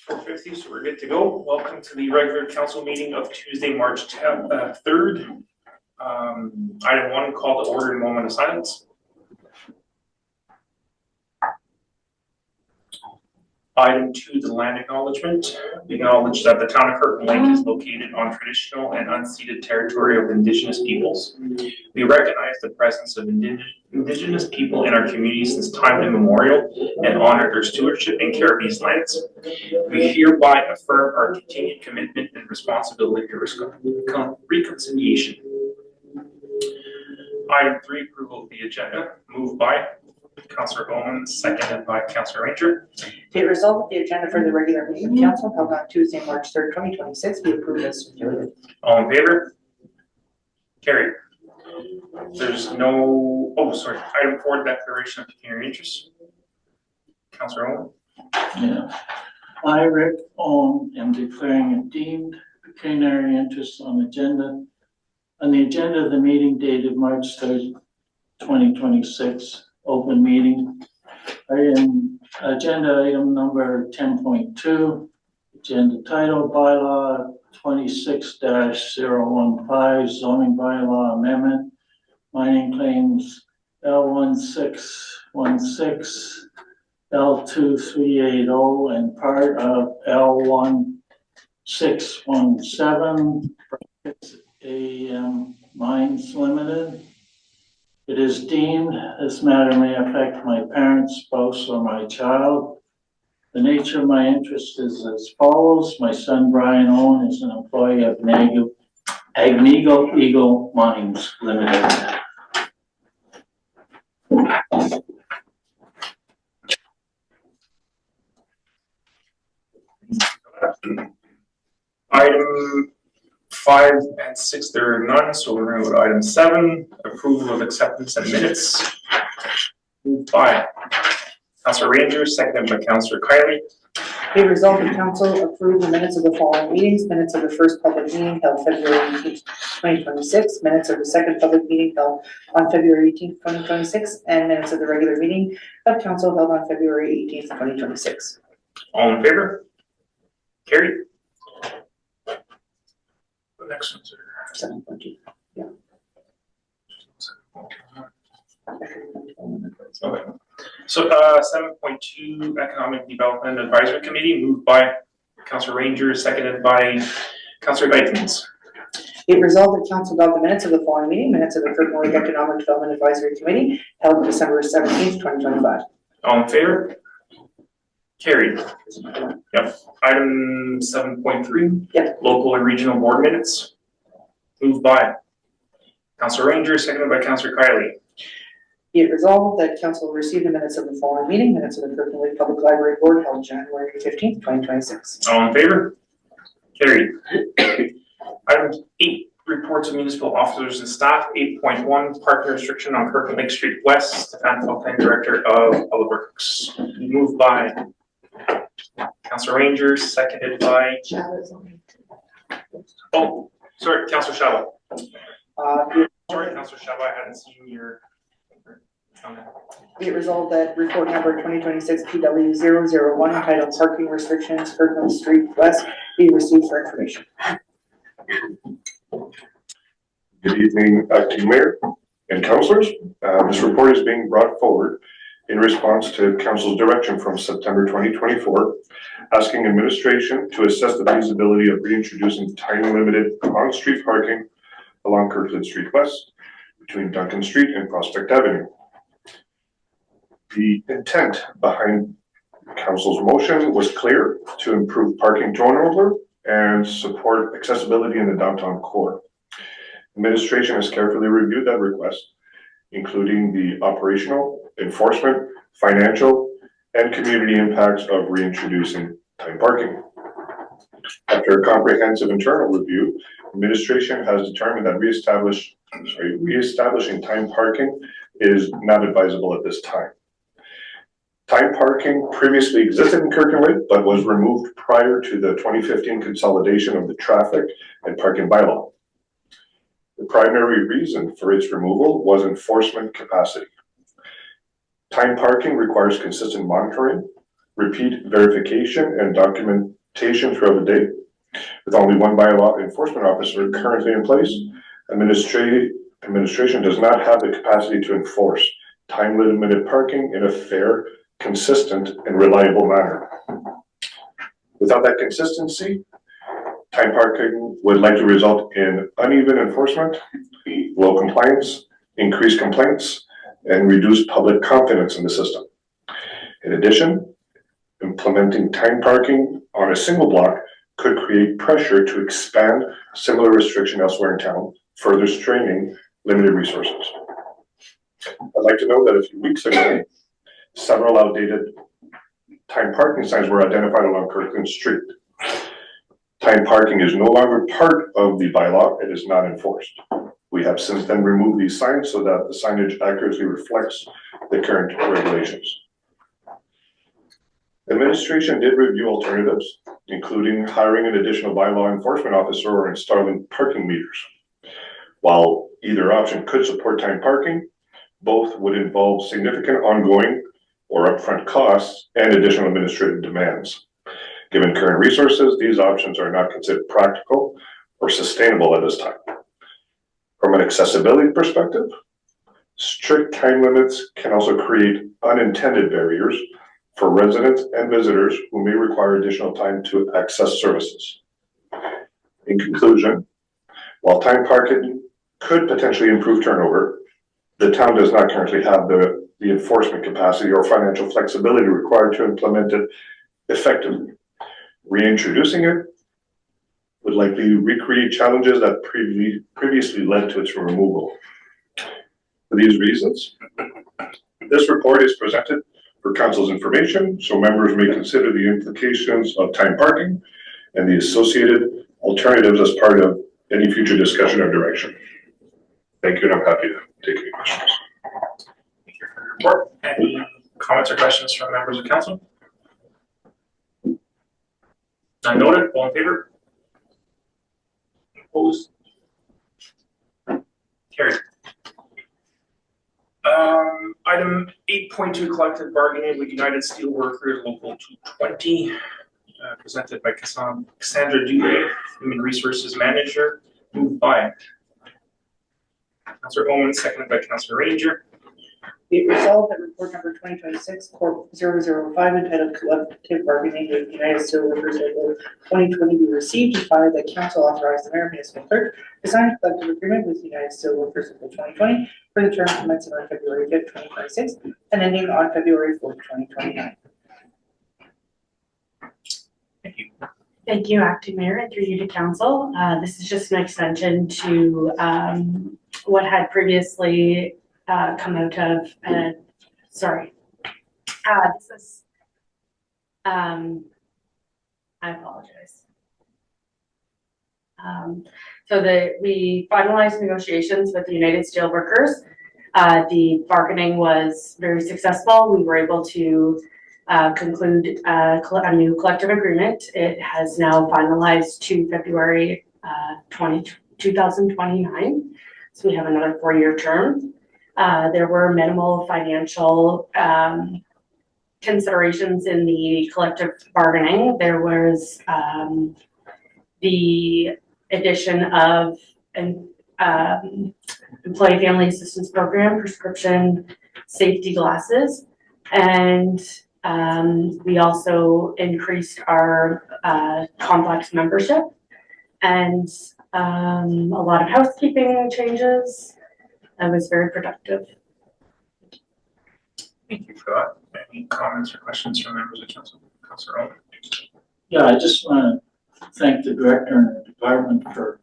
4:50, so we're good to go. Welcome to the regular council meeting of Tuesday, March 3rd. Item 1, call to order and moment of silence. Item 2, the land acknowledgement. We acknowledge that the town of Kirkland Lake is located on traditional and unceded territory of Indigenous peoples. We recognize the presence of Indigenous people in our community since time immemorial and honor their stewardship and care of these lands. We hereby affirm our continued commitment and responsibility to reconciliation. Item 3, approval of the agenda. Moved by Councillor Bowman, seconded by Councillor Ranger. Be it resolved that the agenda for the regular meeting of council held on Tuesday, March 3rd, 2026 be approved as circulated. All in favor? Carried. There's no, item 4, declaration of pecuniary interest. Councillor Owen. Yeah. I, Rick Owen, am declaring a deemed pecuniary interest on the agenda of the meeting dated March 3rd, 2026, open meeting. Agenda item number 10.2, agenda title, bylaw 26-015, zoning bylaw amendment, mining claims L1616, L2380, and part of L1617, AM Mines Limited. It is deemed this matter may affect my parent, spouse, or my child. The nature of my interest is as follows. My son, Brian Owen, is an employee of Agnico Eagle Mines Limited. Item 5 and 6, there are none, so we're going to go to item 7, approval of acceptance and minutes. Moved by Councillor Ranger, seconded by Councillor Kiley. Be it resolved that council approve the minutes of the following meetings: minutes of the first public meeting held February 18th, 2026, minutes of the second public meeting held on February 18th, 2026, and minutes of the regular meeting of council held on February 18th, 2026. All in favor? Carried. The next ones are 7.2. Yeah. okay. So 7.2, Economic Development Advisory Committee, moved by Councillor Ranger, seconded by Councillor Dykens. Be it resolved that council adopt the minutes of the following meeting, minutes of the Kirkland Lake Economic Development Advisory Committee held December 17th, 2025. All in favor? Carried. Yep. Item 7.3. Yep. Local and regional board minutes. Moved by Councillor Ranger, seconded by Councillor Kiley. Be it resolved that council receive the minutes of the following meeting, minutes of the Kirkland Lake Public Library Board held January 15th, 2026. All in favor? Carried. Item 8, reports of municipal officers and staff. 8.1, parking restriction on Kirkland Lake Street West. Stefan Fontaine, Director of Public Works. Moved by Councillor Ranger, seconded by Councillor Shaba. Sorry, Councillor Shaba, I hadn't seen your. Be it resolved that report number 2026 PW001 entitled Parking Restrictions Kirkland Street West be received for information. Good evening, Acting Mayor and Councillors. This report is being brought forward in response to Council's direction from September 2024, asking administration to assess the feasibility of reintroducing time-limited on-street parking along Kirkland Street West between Duncan Street and Prospect Avenue. The intent behind Council's motion was clear: to improve parking turnover and support accessibility in the downtown core. Administration has carefully reviewed that request, including the operational, enforcement, financial, and community impacts of reintroducing time parking. After a comprehensive internal review, administration has determined that reestablishing time parking is not advisable at this time. Time parking previously existed in Kirkland Lake, but was removed prior to the 2015 consolidation of the traffic and parking bylaw. The primary reason for its removal was enforcement capacity. Time parking requires consistent monitoring, repeat verification, and rotation throughout the day. With only one bylaw enforcement officer currently in place, administration does not have the capacity to enforce time-limited parking in a fair, consistent, and reliable manner. Without that consistency, time parking would likely result in uneven enforcement, low compliance, increased complaints, and reduced public confidence in the system. In addition, implementing time parking on a single block could create pressure to expand similar restriction elsewhere in town, further straining limited resources. I'd like to note that a few weeks ago, several outdated time parking signs were identified along Kirkland Street. Time parking is no longer part of the bylaw, it is not enforced. We have since then removed these signs so that the signage accurately reflects the current regulations. Administration did review alternatives, including hiring an additional bylaw enforcement officer or installing parking meters. While either option could support time parking, both would involve significant ongoing or upfront costs and additional administrative demands. Given current resources, these options are not considered practical or sustainable at this time. From an accessibility perspective, strict time limits can also create unintended barriers for residents and visitors who may require additional time to access services. In conclusion, while time parking could potentially improve turnover, the town does not currently have the enforcement capacity or financial flexibility required to implement it effectively. Reintroducing it would likely recreate challenges that previously led to its removal. For these reasons, this report is presented for council's information, so members may consider the implications of time parking and the associated alternatives as part of any future discussion or direction. Thank you, and I'm happy to take any questions. Thank you for your report. Any comments or questions from members of council? None noted, all in favor? Opposed? Carried. Item 8.2, collective bargaining with United Steelworkers Local 220, presented by Cassandra Dubé, Human Resources Manager, moved by Councillor Owen, seconded by Councillor Ranger. Be it resolved that report number 2026 Corp 005 entitled Collective Bargaining with United Steelworkers Local 2020 be received and filed that council authorized the mayor and municipal clerk to sign a collective agreement with United Steelworkers Local 2020 for the term commencing on February 5th, 2026 and ending on February 4th, 2029. Thank you. Thank you, Acting Mayor, and through you to Council. This is just an extension to what had previously come out of, this is, I apologize. We finalized negotiations with the United Steelworkers. The bargaining was very successful. We were able to conclude a new collective agreement. It has now finalized to February 2029. So we have another 4-year term. There were minimal financial considerations in the collective bargaining. There was the addition of an employee family assistance program, prescription safety glasses, and we also increased our complex membership and a lot of housekeeping changes. That was very productive. Thank you for that. Any comments or questions from members of council? Councillor Owen. Yeah, I just want to thank the director and the department for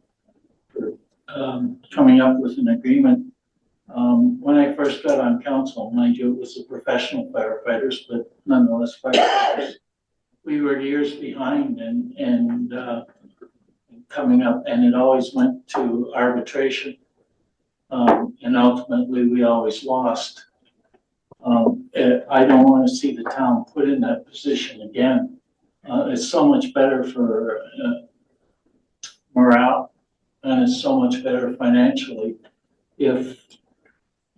coming up with an agreement. When I first got on council, mind you, it was the professional firefighters, but nonetheless firefighters. We were years behind and coming up, and it always went to arbitration. And ultimately we always lost. I don't want to see the town put in that position again. It's so much better for morale, and it's so much better financially if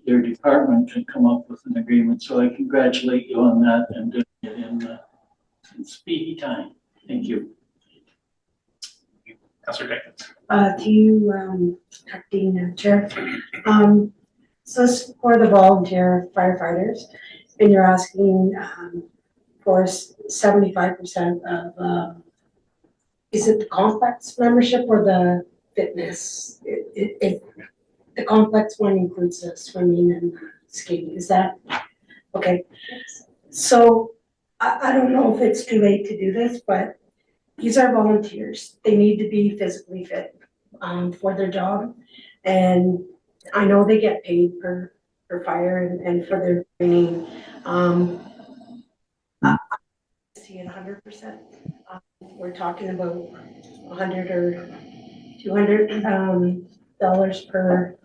your department can come up with an agreement. So I congratulate you on that and doing it in speedy time. Thank you. Councillor Dickens. To you, acting chair. So it's for the volunteer firefighters, and you're asking, for 75% of, is it the complex membership or the fitness? The complex one includes the swimming and skating, is that, okay? So I don't know if it's too late to do this, but these are volunteers. They need to be physically fit for their job. And I know they get paid per fire and for their training. I see it 100%. We're talking about 100 or 200 dollars per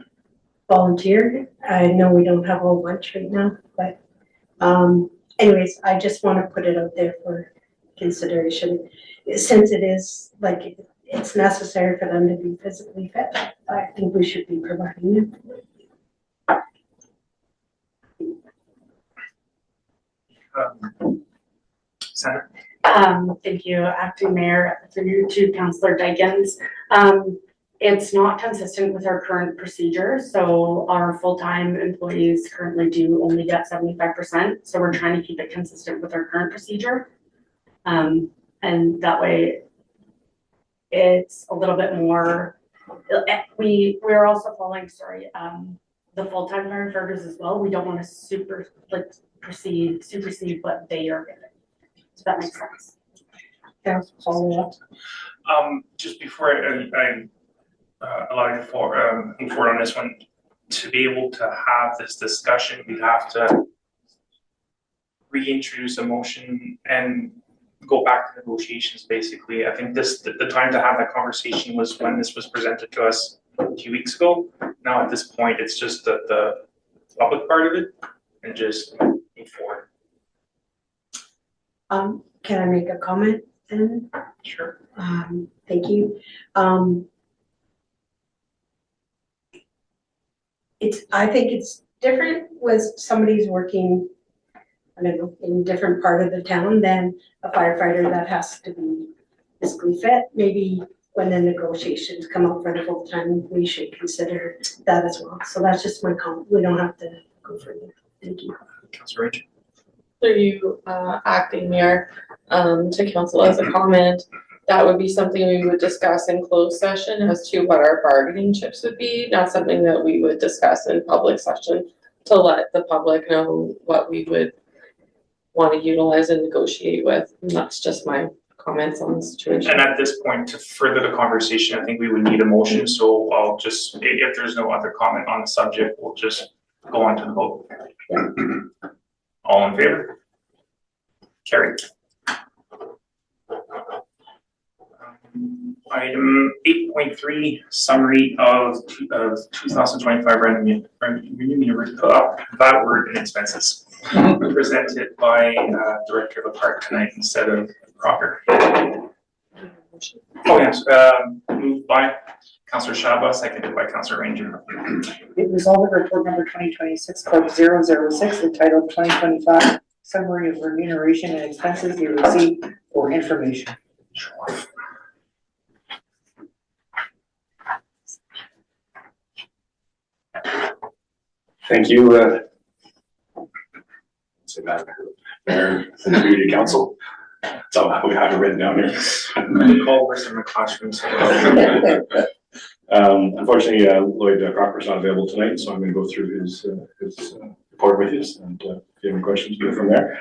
volunteer. I know we don't have a whole bunch right now, but anyways, I just want to put it out there for consideration. Since it is like it's necessary for them to be physically fit, I think we should be providing it. Senator. Thank you, Acting Mayor, through you to Councillor Dykens. It's not consistent with our current procedure, so our full-time employees currently do only get 75%, so we're trying to keep it consistent with our current procedure. And that way, it's a little bit more, we're also following, the full-time firefighters as well. We don't want to supersede what they are getting. So that makes sense. Council follow up. Just before I allow you to move forward on this one, to be able to have this discussion, we have to reintroduce a motion and go back to negotiations, basically. I think the time to have that conversation was when this was presented to us a few weeks ago. Now at this point, it's just the public part of it and just move forward. Can I make a comment then? Sure. Thank you. I think it's different with somebody's working, I don't know, in a different part of the town than a firefighter that has to be physically fit. Maybe when the negotiations come up for the full time, we should consider that as well. So that's just my comment. We don't have to go further. Thank you. Councillor Rachel. Through you, acting mayor, to council as a comment, that would be something we would discuss in closed session as to what our bargaining chips would be, not something that we would discuss in public session to let the public know what we would want to utilize and negotiate with. And that's just my comments on the situation. And at this point, to further the conversation, I think we would need a motion. So I'll just, if there's no other comment on the subject, we'll just go on to the vote. All in favor? Carried. Item 8.3, summary of 2025 revenue that word and expenses. Presented by Director of the Park tonight instead of Crocker. Oh yes, moved by Councillor Shaba, seconded by Councillor Ranger. It resolved that report number 2026 code 006 entitled 2025 summary of remuneration and expenses be received for information. Thank you, say Madam Mayor, and Community Council. So we have it written down here. Call versus in the classroom. Unfortunately, Lloyd Crocker's not available tonight, so I'm going to go through his report with you, and if you have any questions, we'll go from there.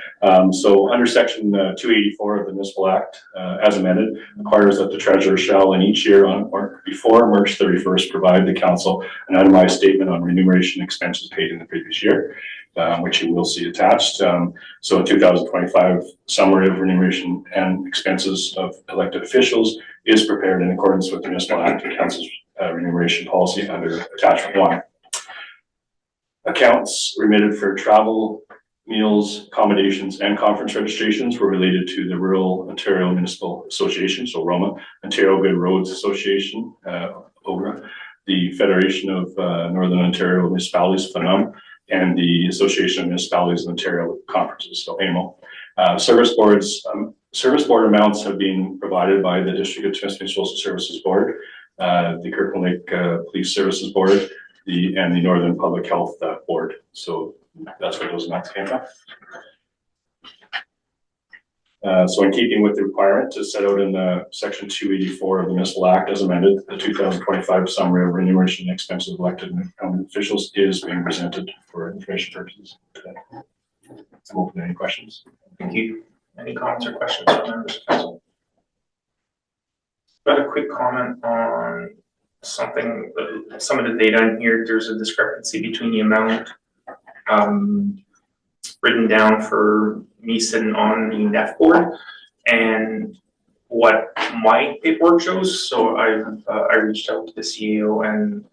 So under section 284 of the Municipal Act, as amended, requires that the treasurer shall in each year on or before March 31st provide the council an itemized statement on remuneration expenses paid in the previous year, which you will see attached. So in 2025, summary of remuneration and expenses of elected officials is prepared in accordance with the Municipal Act and Council's remuneration policy under attachment 1. Accounts remitted for travel, meals, accommodations, and conference registrations were related to the Rural Ontario Municipal Association, so ROMA, Ontario Good Roads Association, OGRA, the Federation of Northern Ontario Municipalities, FNUM, and the Association of Municipalities of Ontario Conferences, so AMO. Service boards Service board amounts have been provided by the District of Timiskaming Social Services Board, the Kirkland Lake Police Services Board, and the Northern Public Health Board. So that's where those amounts came from. So in keeping with the requirement to set out in section 284 of the Municipal Act as amended, the 2025 summary of remuneration and expenses of elected and county officials is being presented for information purposes today. I'm open to any questions. Thank you. Any comments or questions from members of council? Got a quick comment on something, some of the data in here. There's a discrepancy between the amount written down for me sitting on the NEF board and what my paperwork shows. So I reached out to the CEO and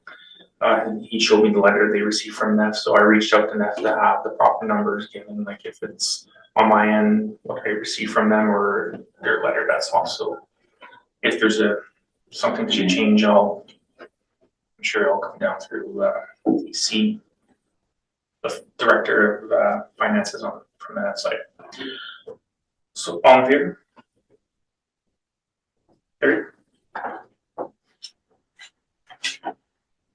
he showed me the letter they received from NEF. So I reached out to NEF to have the proper numbers given, like if it's on my end, what I received from them or their letter, that's also, if there's something that should change, I'm sure I'll come down through DC, the director of finances from that side. So all in favor? Carried.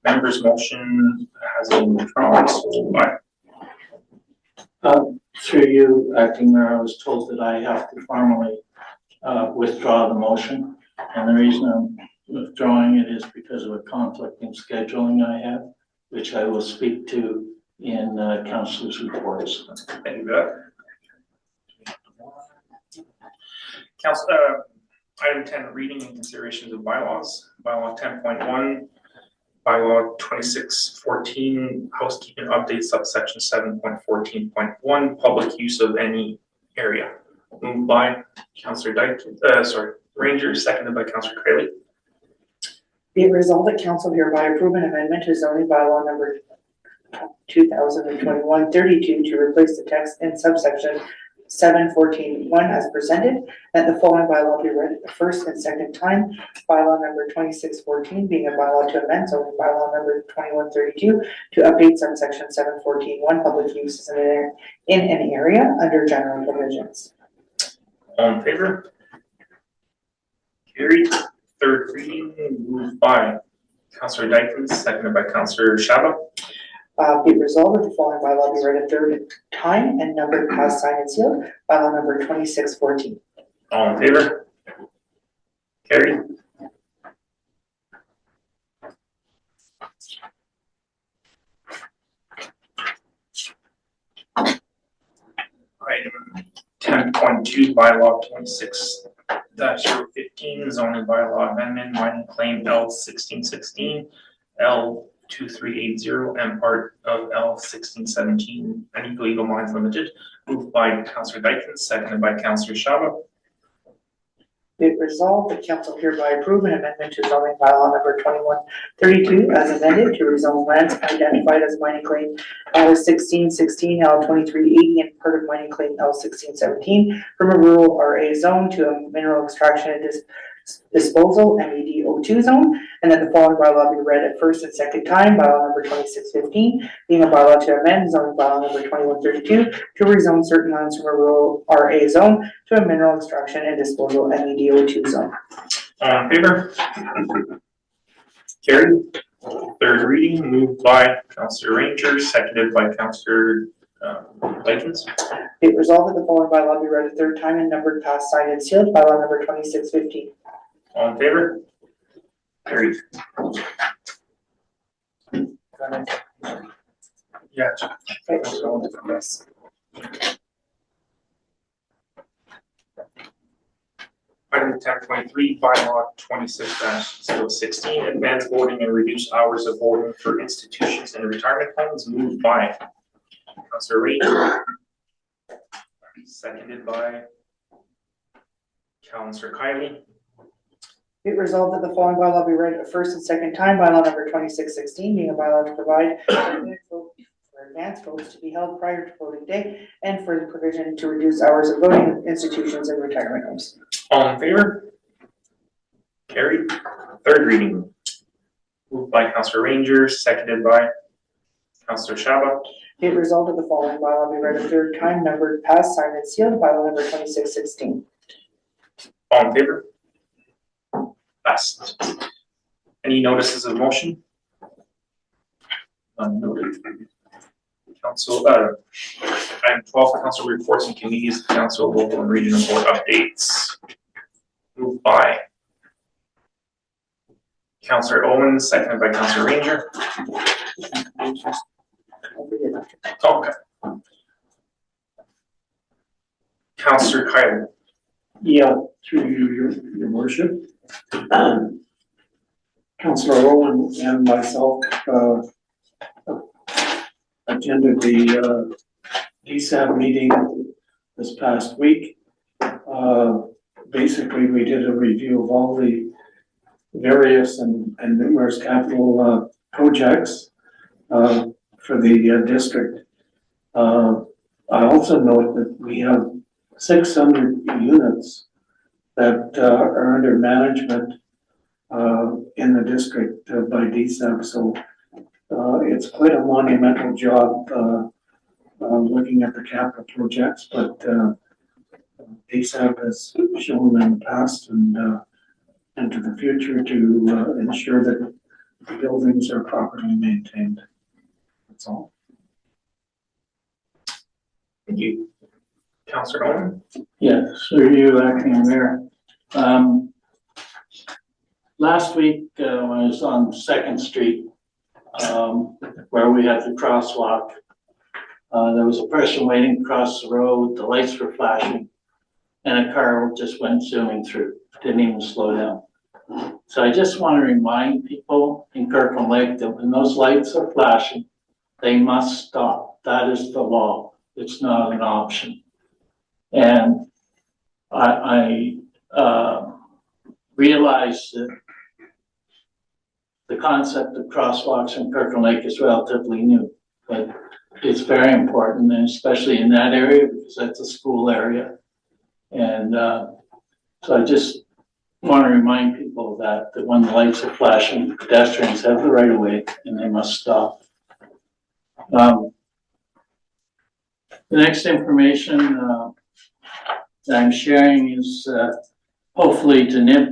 Members' motion has been withdrawn, so Through you, Acting Mayor, I was told that I have to formally withdraw the motion. And the reason I'm withdrawing it is because of a conflict in scheduling I have, which I will speak to in council's reports. thank you for that. Council, item 10, reading and considerations of bylaws. Bylaw 10.1, bylaw 2614, housekeeping update, subsection 7.14.1, public use of any area. Moved by Councillor Ranger, seconded by Councillor Crayley. Be it resolved that council hereby approve an amendment to zoning bylaw number 2021-32 to replace the text in subsection 7.14.1 as presented, that the following bylaw be read the first and second time. Bylaw number 2614 being a bylaw to amend zoning bylaw number 2132 to update subsection 7.14.1 public uses in an area under general provisions. All in favor? Carried. Third reading, moved by Councillor Dykens, seconded by Councillor Shabba. Be it resolved that the following bylaw be read a third time and numbered, passed, signed, and sealed. Bylaw number 2614. All in favor? Carried. Item 10.2, bylaw 26-015, zoning bylaw amendment, mining claim L 1616, L 2380, and part of L 1617, Unequal Eagle Mines Limited. Moved by Councillor Dykens, seconded by Councillor Shabba. Be it resolved that council hereby approve an amendment to zoning bylaw number 2132 as amended to rezone lands identified as mining claim L 1616, L 2380, and part of mining claim L 1617 from a rural RA zone to a mineral extraction and disposal MEDO2 zone, and that the following bylaw be read at first and second time. Bylaw number 2615 being a bylaw to amend zoning bylaw number 2132 to rezone certain lands from a rural RA zone to a mineral extraction and disposal MEDO2 zone. All in favor? Carried. Third reading, moved by Councillor Ranger, seconded by Councillor Dykens. Be it resolved that the following bylaw be read a third time and numbered, passed, signed, and sealed. Bylaw number 2615. All in favor? Carried. Yeah. Item 10.3, bylaw 26-016, advanced voting and reduced hours of voting for institutions and retirement homes, moved by Councillor Ranger, seconded by Councillor Kiley. Be it resolved that the following bylaw be read a first and second time. Bylaw number 2616 being a bylaw to provide for advanced votes to be held prior to voting day and for the provision to reduce hours of voting in institutions and retirement homes. All in favor? Carried. Third reading. Moved by Councillor Ranger, seconded by Councillor Shabba. Be it resolved that the following bylaw be read a third time, numbered, passed, signed, and sealed. Bylaw number 2616. All in favor? Passed. Any notices of motion? None noted. Council, item 12, council reports and committees, council local and regional board updates. Moved by Councillor Owens, seconded by Councillor Ranger. Okay. Councillor Kylie. Yeah, through you, your worship. Councillor Owen and myself, attended the, DSAB meeting this past week. Basically, we did a review of all the various and numerous capital, projects, for the district. I also note that we have 600 units that are under management in the district by DSAB. So it's quite a monumental job looking at the capital projects, but DSAB has shown in the past and into the future to ensure that the buildings are properly maintained. That's all. Thank you. Councillor Owen. Yeah, through you, acting mayor. Last week, when I was on Second Street, where we had the crosswalk, there was a person waiting across the road, the lights were flashing, and a car just went zooming through, didn't even slow down. So I just want to remind people in Kirkland Lake that when those lights are flashing, they must stop. That is the law. It's not an option. And I realize that the concept of crosswalks in Kirkland Lake is relatively new, but it's very important, and especially in that area because that's a school area. And so I just want to remind people that when the lights are flashing, pedestrians have the right of way and they must stop. The next information that I'm sharing is hopefully to nip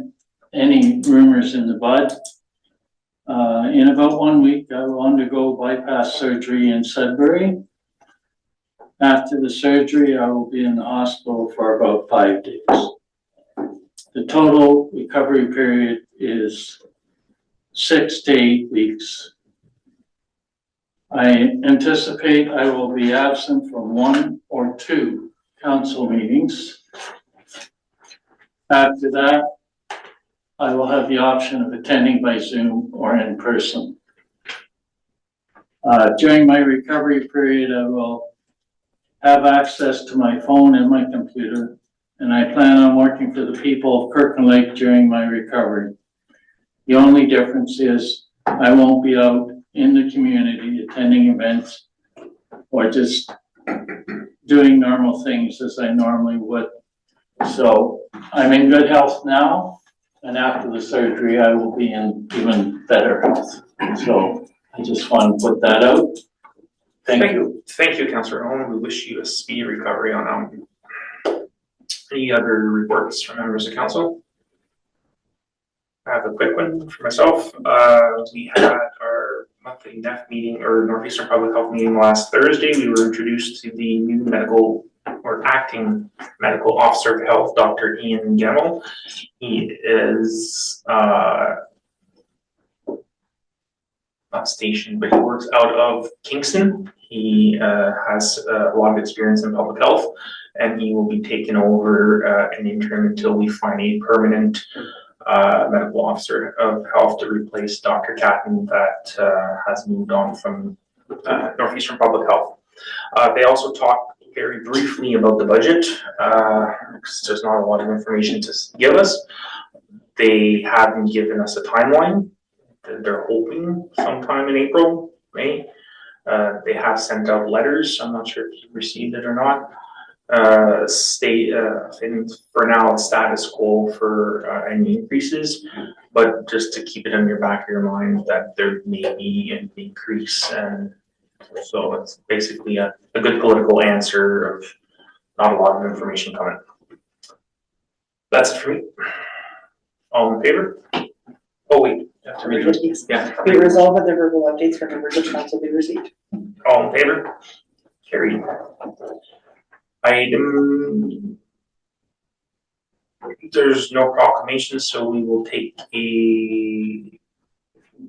any rumors in the bud. In about 1 week, I will undergo bypass surgery in Sudbury. After the surgery, I will be in the hospital for about 5 days. The total recovery period is 6 to 8 weeks. I anticipate I will be absent from 1 or 2 council meetings. After that, I will have the option of attending by Zoom or in person. During my recovery period, I will have access to my phone and my computer, and I plan on working for the people of Kirkland Lake during my recovery. The only difference is I won't be out in the community attending events or just doing normal things as I normally would. So I'm in good health now, and after the surgery, I will be in even better health. So I just want to put that out. Thank you. Thank you, Councillor Owen. We wish you a speedy recovery on any other reports from members of council? I have a quick one for myself. We had our monthly NEF meeting or Northeastern Public Health meeting last Thursday. We were introduced to the new medical or acting medical officer of health, Dr. Ian Gemmell. He is not stationed, but he works out of Kingston. He has a lot of experience in public health, and he will be taking over an interim until we find a permanent medical officer of health to replace Dr. Catton that has moved on from Northeastern Public Health. They also talked very briefly about the budget, because there's not a lot of information to give us. They haven't given us a timeline. They're hoping sometime in April, May. They have sent out letters. I'm not sure if you received it or not. For now, it's status quo for any increases, but just to keep it in your back of your mind that there may be an increase, and so it's basically a good political answer of not a lot of information coming. That's it for me. All in favor? Oh, wait, you have to read it. Yes. Yeah. Be resolved that the verbal updates from members of council be received. All in favor? Carried. Item. There's no proclamation, so we will take a.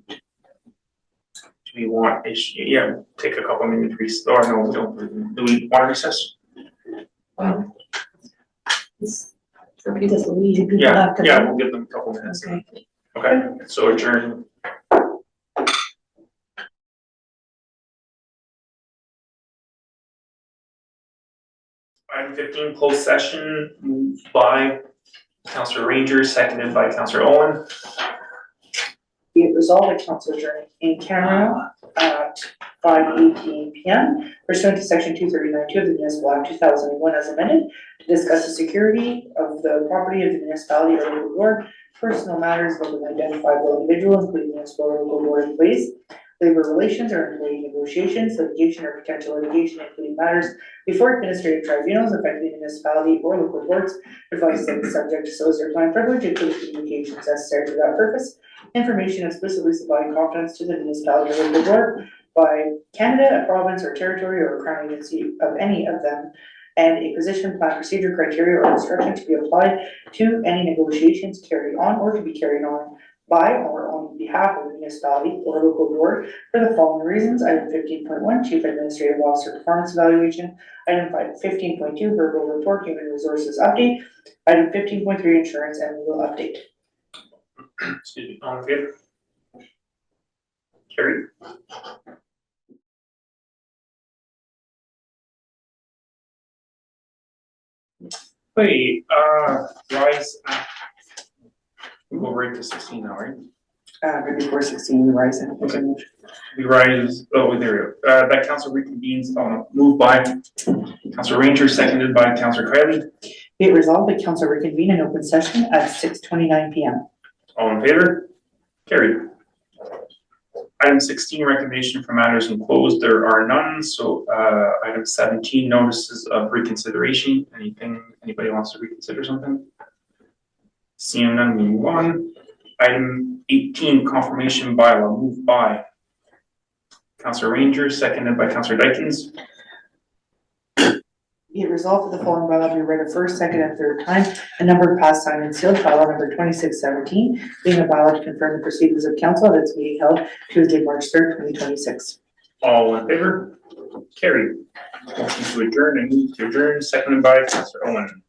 Do we want, yeah, take a couple minutes recess, or no, we don't, do we want to recess? For people to leave, people Yeah, have to. yeah, we'll give them a couple minutes. Okay. Okay, so adjourn. Item 15, closed session, moved by Councillor Ranger, seconded by Councillor Owen. Be it resolved that council adjourn in camera at 5:18 PM pursuant to section 239(2) of the Municipal Act 2001 as amended to discuss the security of the property of the municipality or local board, personal matters of an identifiable individual, including municipal or local board employees, labor relations or employee negotiations, litigation or potential litigation, including matters before administrative tribunals affecting the municipality or local boards, advice that is subject to solicitor-client privilege, including communications necessary to that purpose, information explicitly supplying confidence to the municipality or local board by Canada, a province or territory or a crown agency of any of them, and a position, plan, procedure, criteria, or instruction to be applied to any negotiations carried on or to be carried on by or on behalf of the municipality or local board for the following reasons. Item 15.1, Chief Administrative Officer Performance Evaluation. Item 15.2, Verbal Report, Human Resources Update. Item 15.3, Insurance and Legal Update. Excuse me, all in favor? Carried. Wait, rise. We go right to 16 now, right? Right before 16, the rise in. We rise, oh, there we go. That council reconvenes, moved by Councillor Ranger, seconded by Councillor Kylie. Be it resolved that council reconvene in open session at 6:29 PM. All in favor? Carried. Item 16, recommendation for matters enclosed. There are none. So item 17, notices of reconsideration. Anybody wants to reconsider something? Seeing none, we move on. Item 18, confirmation bylaw, moved by Councillor Ranger, seconded by Councillor Dykens. Be it resolved that the following bylaw be read a first, second, and third time, and numbered, passed, signed, and sealed. Bylaw number 2617, being a bylaw to confirm the proceedings of council at its meeting held Tuesday, March 3rd, 2026. All in favor? Carried. Motion to adjourn and move to adjourn, seconded by Councillor Owen.